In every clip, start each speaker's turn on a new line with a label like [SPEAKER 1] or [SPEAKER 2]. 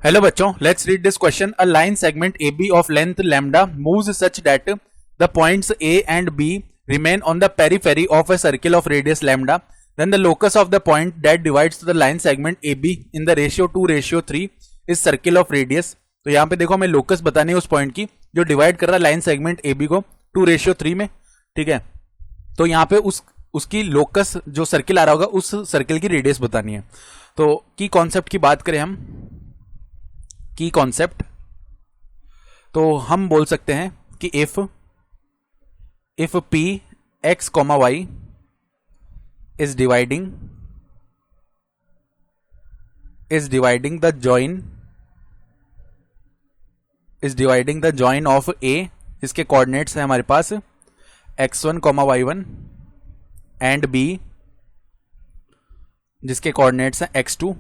[SPEAKER 1] Hello बच्चों, let's read this question. A line segment AB of length lambda moves such that the points A and B remain on the periphery of a circle of radius lambda. Then the locus of the point that divides the line segment AB in the ratio 2:3 is circle of radius. तो यहाँ पे देखो हमें locus बतानी है उस point की जो डिवाइड कर रहा है लाइन सेगमेंट AB को 2:3 में. ठीक है, तो यहाँ पे उसकी लोकस जो सर्किल आ रहा होगा उस सर्किल की रेडियस बतानी है. तो की कॉन्सेप्ट की बात करें हम, की कॉन्सेप्ट, तो हम बोल सकते हैं कि if P x, y is dividing the join of A, इसके कोऑर्डिनेट्स है हमारे पास x1, y1 एंड B जिसके कोऑर्डिनेट्स हैं x2,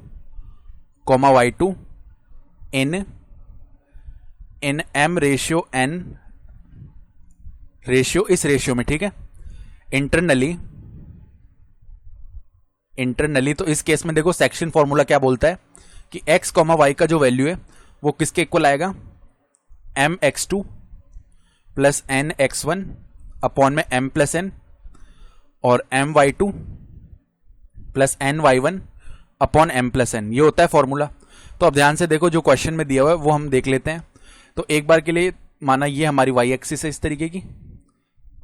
[SPEAKER 1] y2 इन m रेशियो n रेशियो इस रेशियो में. ठीक है, इंटरनली तो इस केस में देखो सेक्शन फॉर्मूला क्या बोलता है कि x, y का जो वैल्यू है वो किसके इक्वल आएगा, mx2 प्लस nx1 अपॉन में m प्लस n और my2 plus ny1 upon m plus n. ये होता है फॉर्मूला. तो अब ध्यान से देखो जो क्वेश्चन में दिया हुआ है वो हम देख लेते हैं. तो एक बार के लिए माना ये हमारी y एक्सिस है इस तरीके की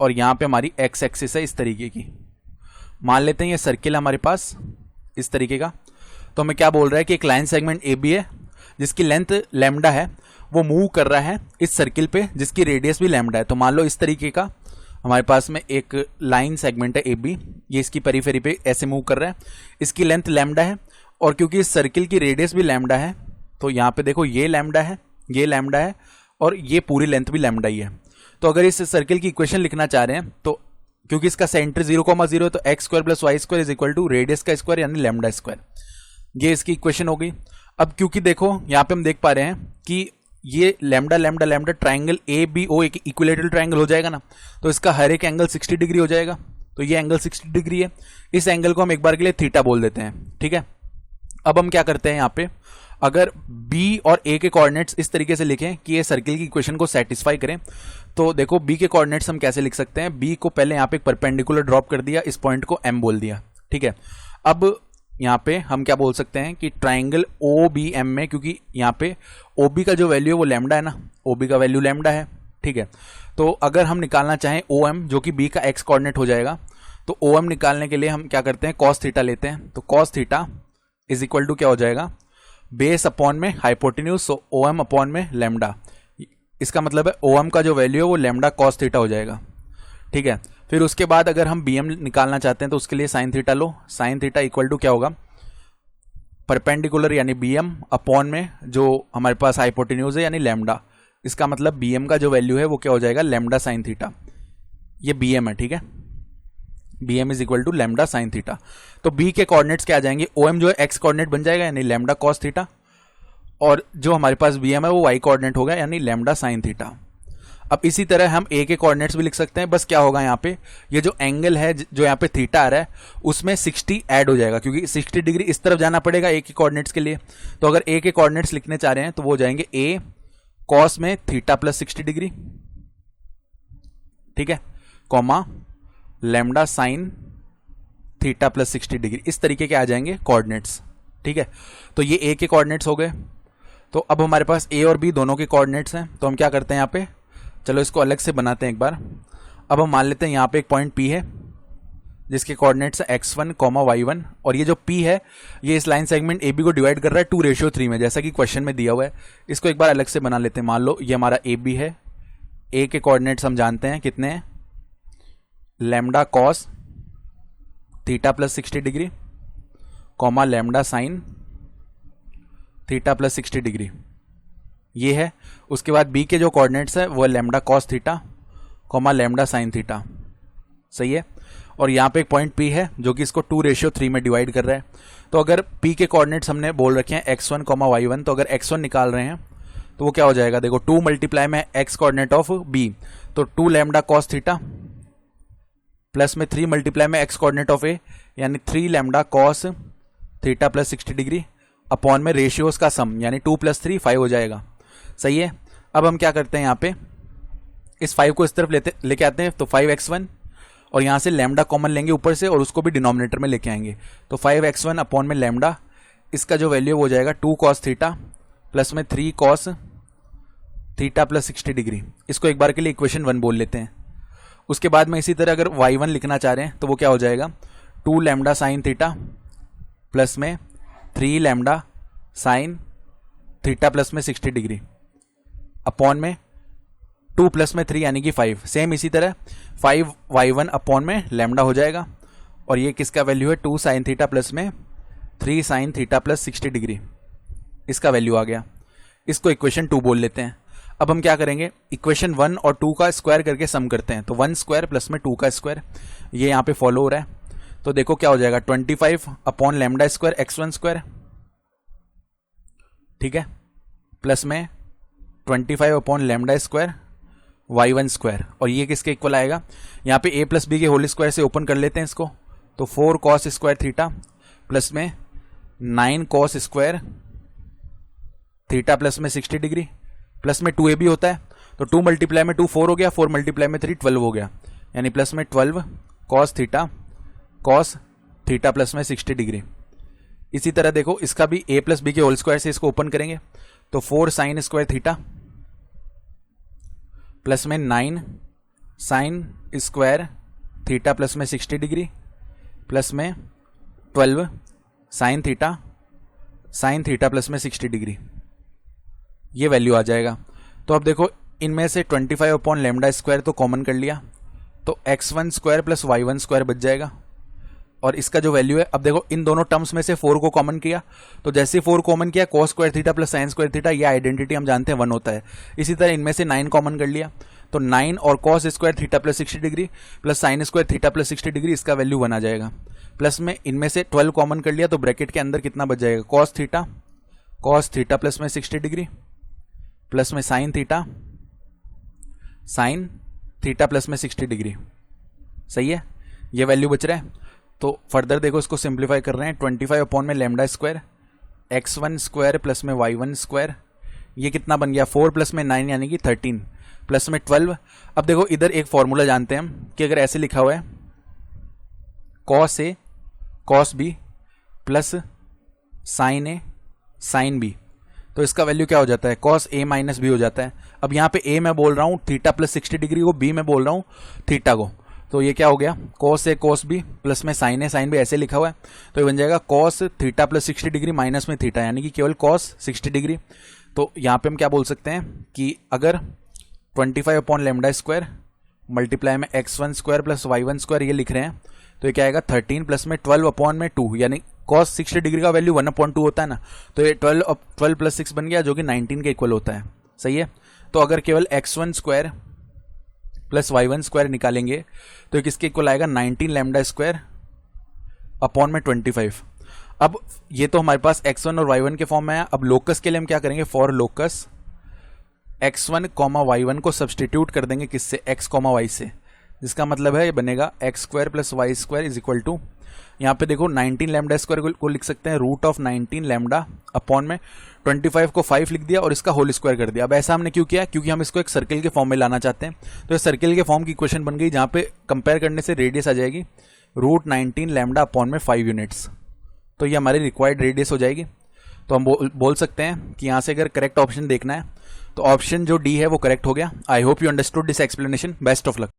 [SPEAKER 1] और यहां पे हमारी x एक्सिस है इस तरीके की. मान लेते हैं ये सर्किल है हमारे पास इस तरीके का. तो हमें क्या बोल रहा है कि एक लाइन सेगमेंट AB है जिसकी लेंथ लैम्डा है, वो मूव कर रहा है इस सर्किल पे जिसकी रेडियस भी लैम्डा है. तो मान लो इस तरीके का हमारे पास में एक लाइन सेगमेंट है AB, ये इसकी पेरिफेरी पे ऐसे मूव कर रहा है, इसकी लेंथ लैम्डा है और क्योंकि इस सर्किल की रेडियस भी लैम्डा है तो यहाँ पे देखो ये लैम्डा है और ये पूरी लेंथ भी लैम्डा ही है. तो अगर इस सर्किल की इक्वेशन लिखना चाह रहे हैं तो क्योंकि इसका सेंटर 0,0 है तो x² + y² is equal to radius का स्क्वायर यानी लैम्डा स्क्वायर. ये इसकी इक्वेशन हो गई. अब क्योंकि देखो यहाँ पे हम देख पा रहे हैं कि ये lambda lambda lambda triangle ABO एक इक्विलेटरल ट्राइंगल हो जाएगा ना, तो इसका हर एक एंगल 60 डिग्री हो जाएगा. तो ये एंगल 60 डिग्री है. इस एंगल को हम एक बार के लिए थीटा बोल देते हैं. ठीक है, अब हम क्या करते हैं यहाँ पे, अगर B और A के कोऑर्डिनेट्स इस तरीके से लिखें कि ये सर्किल की इक्वेशन को सेटिस्फाई करें, तो देखो B के कोऑर्डिनेट्स हम कैसे लिख सकते हैं. B को पहले यहाँ पे एक परपेंडिकुलर ड्रॉप कर दिया, इस पॉइंट को M बोल दिया. ठीक है, अब यहाँ पे हम क्या बोल सकते हैं कि ट्राइंगल OBM में, क्योंकि यहाँ पे OB का जो वैल्यू है वो लैम्डा है ना, OB का वैल्यू लैम्डा है. ठीक है, तो अगर हम निकालना चाहें OM जो कि B का x कोऑर्डिनेट हो जाएगा, तो OM निकालने के लिए हम क्या करते हैं, cos थीटा लेते हैं. तो cos theta is equal to क्या हो जाएगा, बेस अपॉन में हाइपोटेन्यूज, सो OM अपॉन में लैम्डा. इसका मतलब है OM का जो वैल्यू है वो लैम्डा cos थीटा हो जाएगा. ठीक है, फिर उसके बाद अगर हम BM निकालना चाहते हैं तो उसके लिए sin थीटा लो. sin थीटा इक्वल टू क्या होगा, परपेंडिकुलर यानी BM अपॉन में जो हमारे पास हाइपोटेन्यूज है यानी लैम्डा. इसका मतलब BM का जो वैल्यू है वो क्या हो जाएगा, लैम्डा sin थीटा. ये BM है. ठीक है, BM is equal to lambda sin theta. तो B के कोऑर्डिनेट्स क्या आ जाएंगे, OM जो है x कोऑर्डिनेट बन जाएगा यानी लैम्डा cos थीटा, और जो हमारे पास BM है वो y कोऑर्डिनेट होगा यानी लैम्डा sin थीटा. अब इसी तरह हम A के कोऑर्डिनेट्स भी लिख सकते हैं. बस क्या होगा यहाँ पे, ये जो एंगल है जो यहाँ पे थीटा आ रहा है उसमें 60 ऐड हो जाएगा, क्योंकि 60 डिग्री इस तरफ जाना पड़ेगा A के कोऑर्डिनेट्स के लिए. तो अगर A के कोऑर्डिनेट्स लिखने चाह रहे हैं तो वो हो जाएंगे A cos में थीटा प्लस 60 डिग्री. ठीक है, comma lambda sine theta plus 60 degree. इस तरीके के आ जाएंगे कोऑर्डिनेट्स. ठीक है, तो ये A के कोऑर्डिनेट्स हो गए. तो अब हमारे पास A और B दोनों के कोऑर्डिनेट्स हैं. तो हम क्या करते हैं यहाँ पे, चलो इसको अलग से बनाते हैं एक बार. अब हम मान लेते हैं यहाँ पे एक पॉइंट P है जिसके कोऑर्डिनेट्स है x1, y1, और ये जो P है ये इस लाइन सेगमेंट AB को डिवाइड कर रहा है 2:3 में, जैसा कि क्वेश्चन में दिया हुआ है. इसको एक बार अलग से बना लेते हैं. मान लो ये हमारा AB है, A के कोऑर्डिनेट्स हम जानते हैं कितने हैं, lambda cos theta plus 60 degree, comma lambda sine theta plus 60 degree. ये है. उसके बाद B के जो कोऑर्डिनेट्स है वो lambda cos theta, comma lambda sine theta. सही है, और यहाँ पे एक पॉइंट P है जो कि इसको 2:3 में डिवाइड कर रहा है. तो अगर P के कोऑर्डिनेट्स हमने बोल रखे हैं x1, y1, तो अगर x1 निकाल रहे हैं तो वो क्या हो जाएगा, देखो 2 मल्टीप्लाई में x कोऑर्डिनेट ऑफ B, तो 2 लैम्डा cos थीटा प्लस में 3 मल्टीप्लाई में x कोऑर्डिनेट ऑफ A यानी 3 lambda cos theta plus 60 degree, upon में रेशियोज का सम, यानी 2 + 3 5 हो जाएगा। सही है। अब हम क्या करते हैं, यहाँ पे इस 5 को इस तरफ लेके आते हैं, तो 5x1 और यहाँ से लैम्डा कॉमन लेंगे ऊपर से और उसको भी डिनोमिनेटर में लेके आएंगे। तो 5x1 अपॉन में लैम्डा, इसका जो वैल्यू हो जाएगा 2 cos थीटा प्लस में 3 cos थीटा प्लस 60 डिग्री। इसको एक बार के लिए इक्वेशन 1 बोल लेते हैं। उसके बाद में इसी तरह अगर y1 लिखना चाह रहे हैं तो वो क्या हो जाएगा, 2 लैम्डा साइन थीटा प्लस में 3 लैम्डा साइन थीटा प्लस में 60 डिग्री अपॉन में 2 प्लस में 3 यानी कि 5। सेम इसी तरह 5y1 अपॉन में लैम्डा हो जाएगा और ये किसका वैल्यू है, 2 साइन थीटा प्लस में 3 साइन थीटा प्लस 60 डिग्री, इसका वैल्यू आ गया। इसको इक्वेशन 2 बोल लेते हैं। अब हम क्या करेंगे, इक्वेशन 1 और 2 का स्क्वायर करके सम करते हैं। तो 1 स्क्वायर प्लस में 2 का स्क्वायर, ये यहाँ पे फॉलो हो रहा है। तो देखो क्या हो जाएगा, 25 upon lambda square x1 square, ठीक है, प्लस में 25 upon lambda square y1 square, और ये किसके इक्वल आएगा, यहाँ पे a प्लस बी के होल स्क्वायर से ओपन कर लेते हैं इसको। तो 4 cos स्क्वायर थीटा प्लस में 9 cos स्क्वायर थीटा प्लस में 60 डिग्री, प्लस में 2a भी होता है। तो 2 मल्टीप्लाई में 2 4 हो गया, 4 मल्टीप्लाई में 3 12 हो गया, यानी प्लस में 12 cos थीटा प्लस में 60 डिग्री। इसी तरह देखो इसका भी a प्लस बी के होल स्क्वायर से इसको ओपन करेंगे। तो 4 साइन स्क्वायर थीटा प्लस में 9 साइन स्क्वायर थीटा प्लस में 60 डिग्री प्लस में 12 साइन थीटा प्लस में 60 डिग्री, ये वैल्यू आ जाएगा। तो अब देखो इनमें से 25 अपॉन लैम्डा स्क्वायर तो कॉमन कर लिया, तो x1 square plus y1 square बच जाएगा। और इसका जो वैल्यू है, अब देखो इन दोनों टर्म्स में से 4 को कॉमन किया, तो जैसे 4 कॉमन किया cos square theta plus sine square theta, ये आइडेंटिटी हम जानते हैं 1 होता है। इसी तरह इनमें से 9 कॉमन कर लिया, तो 9 और cos square theta plus 60 degree plus sine square theta plus 60 degree, इसका वैल्यू 1 आ जाएगा। प्लस में इनमें से 12 कॉमन कर लिया, तो ब्रैकेट के अंदर कितना बच जाएगा, cos थीटा प्लस में 60 डिग्री प्लस में साइन थीटा प्लस में 60 डिग्री। सही है, ये वैल्यू बच रहा है। तो फर्दर देखो इसको सिंप्लीफाई कर रहे हैं, 25 अपॉन में lambda square x1 square plus में y1 स्क्वायर, ये कितना बन गया, 4 प्लस में 9 यानी कि 13 प्लस में 12। अब देखो इधर एक फॉर्मूला जानते हैं हम कि अगर ऐसे लिखा हुआ है cos A cos B plus sin A sin B, तो इसका वैल्यू क्या हो जाता है, cos A माइनस B हो जाता है। अब यहाँ पे A मैं बोल रहा हूँ थीटा प्लस 60 डिग्री को, B मैं बोल रहा हूँ थीटा को, तो ये क्या हो गया, cos A cos B plus में sin A sin B, ऐसे लिखा हुआ है। तो ये बन जाएगा cos theta plus 60 degree minus में थीटा, यानी कि केवल cos 60 डिग्री। तो यहाँ पे हम क्या बोल सकते हैं कि अगर 25 अपॉन लैम्डा स्क्वायर मल्टीप्लाई में x1 square plus y1 square ये लिख रहे हैं, तो ये क्या आएगा 13 प्लस में 12 अपॉन में 2, यानी cos 60 डिग्री का वैल्यू 1/2 होता है ना, तो ये 12 प्लस 6 बन गया जो कि 19 के इक्वल होता है। सही है। तो अगर केवल x1 square plus y1 square निकालेंगे तो किसके इक्वल आएगा, 19 लैम्डा स्क्वायर अपॉन में 25। अब ये तो हमारे पास x1 और y1 के फॉर्म में है। अब लोकस के लिए हम क्या करेंगे, फॉर लोकस x1 y1 को सब्सटीट्यूट कर देंगे किससे, x y से, जिसका मतलब है ये बनेगा x square plus Y square is equal to, यहाँ पे देखो 19 लैम्डा स्क्वायर को लिख सकते हैं रूट ऑफ 19 लैम्डा अपॉन में 25 को 5 लिख दिया और इसका होल स्क्वायर कर दिया। अब ऐसा हमने क्यों किया, क्योंकि हम इसको एक सर्किल के फॉर्म में लाना चाहते हैं। तो ये सर्किल के फॉर्म की इक्वेशन बन गई, जहाँ पे कंपेयर करने से रेडियस आ जाएगी रूट 19 लैम्डा अपॉन में 5 यूनिट्स, तो ये हमारी रिक्वायर्ड रेडियस हो जाएगी। तो हम बोल सकते हैं कि यहाँ से अगर करेक्ट ऑप्शन देखना है तो ऑप्शन जो डी है वो करेक्ट हो गया। I hope you understood this explanation. Best of luck.